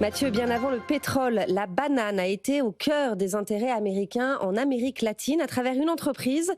Mathieu, bien avant le pétrole, la banane a été au cœur des intérêts américains en Amérique latine à travers une entreprise,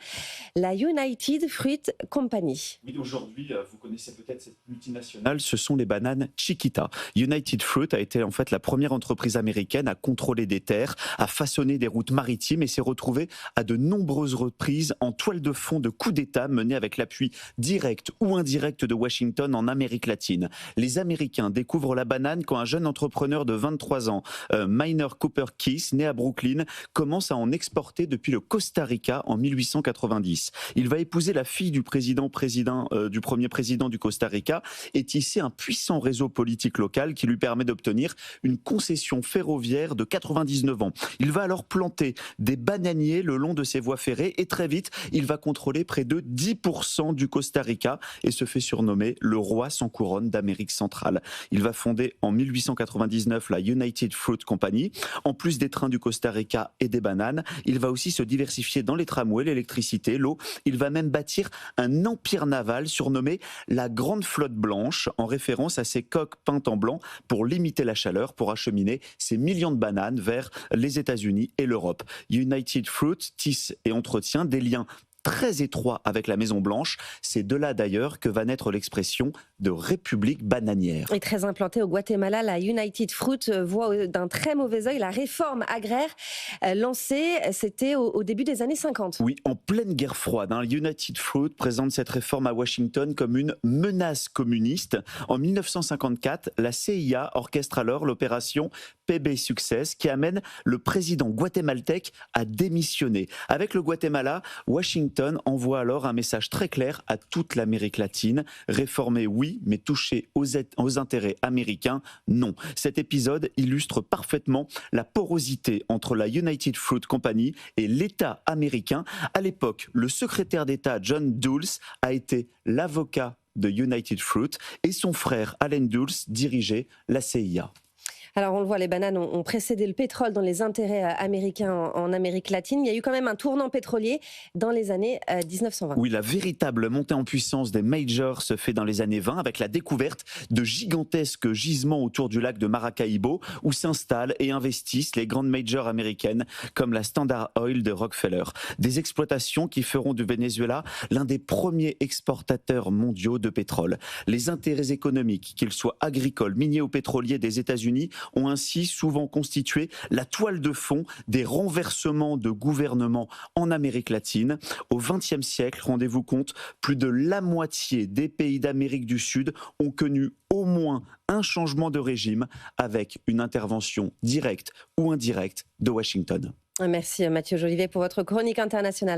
la United Fruit Company. Oui, aujourd'hui, vous connaissez peut-être cette multinationale, ce sont les bananes Chiquita. United Fruit a été en fait la première entreprise américaine à contrôler des terres, à façonner des routes maritimes et s'est retrouvée à de nombreuses reprises en toile de fond de coups d'État menés avec l'appui direct ou indirect de Washington en Amérique latine. Les Américains découvrent la banane quand un jeune entrepreneur de 23 ans, Miner Cooper Keith, né à Brooklyn, commence à en exporter depuis le Costa Rica en 1890. Il va épouser la fille du du premier président du Costa Rica et tisser un puissant réseau politique local qui lui permet d'obtenir une concession ferroviaire de 99 ans. Il va alors planter des bananiers le long de ses voies ferrées et très vite, il va contrôler près de 10% du Costa Rica et se fait surnommer le roi sans couronne d'Amérique centrale. Il va fonder en 1899 la United Fruit Company. En plus des trains du Costa Rica et des bananes, il va aussi se diversifier dans les tramways, l'électricité, l'eau. Il va même bâtir un empire naval surnommé la Grande Flotte Blanche, en référence à ses coques peintes en blanc pour limiter la chaleur, pour acheminer ces millions de bananes vers les États-Unis et l'Europe. United Fruit tisse et entretient des liens très étroit avec la Maison Blanche. C'est de là d'ailleurs que va naître l'expression de République bananière. Et très implantée au Guatemala, la United Fruit voit d'un très mauvais œil la réforme agraire lancée, c'était au début des années 50. Oui, en pleine guerre froide, United Fruit présente cette réforme à Washington comme une menace communiste. En 1954, la CIA orchestre alors l'opération PB Success qui amène le président guatémaltèque à démissionner. Avec le Guatemala, Washington envoie alors un message très clair à toute l'Amérique latine. Réformer, oui, mais toucher aux intérêts américains, non. Cet épisode illustre parfaitement la porosité entre la United Fruit Company et l'État américain. À l'époque, le secrétaire d'État John Dulles a été l'avocat de United Fruit et son frère Allen Dulles dirigeait la CIA. Alors on le voit, les bananes ont précédé le pétrole dans les intérêts américains en Amérique latine. Il y a eu quand même un tournant pétrolier dans les années 1920. Oui, la véritable montée en puissance des majors se fait dans les années 20 avec la découverte de gigantesques gisements autour du lac de Maracaibo où s'installent et investissent les grandes majors américaines comme la Standard Oil de Rockefeller. Des exploitations qui feront du Venezuela l'un des premiers exportateurs mondiaux de pétrole. Les intérêts économiques, qu'ils soient agricoles, miniers ou pétroliers des États-Unis, ont ainsi souvent constitué la toile de fond des renversements de gouvernements en Amérique latine. Au XXe siècle, rendez-vous compte, plus de la moitié des pays d'Amérique du Sud ont connu au moins un changement de régime avec une intervention directe ou indirecte de Washington. Merci Mathieu Jolivet pour votre chronique internationale.